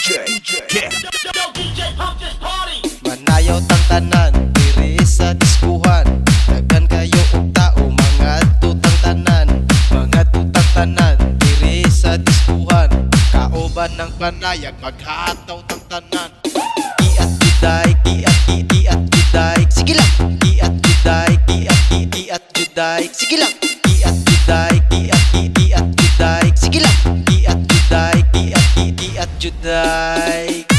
Yeah. Manayaw tang tanan, diri sa diskuhan. Daghan kayo og tao, mga tutang tanan. Mga tutang tanan, diri sa diskuhan. Kauban ng panayag, maghataw tang tanan. Iat juday, iat juday. Sige lang. Iat juday, iat juday. Sige lang. Iat juday, iat juday. Sige lang. Iat juday, iat juday.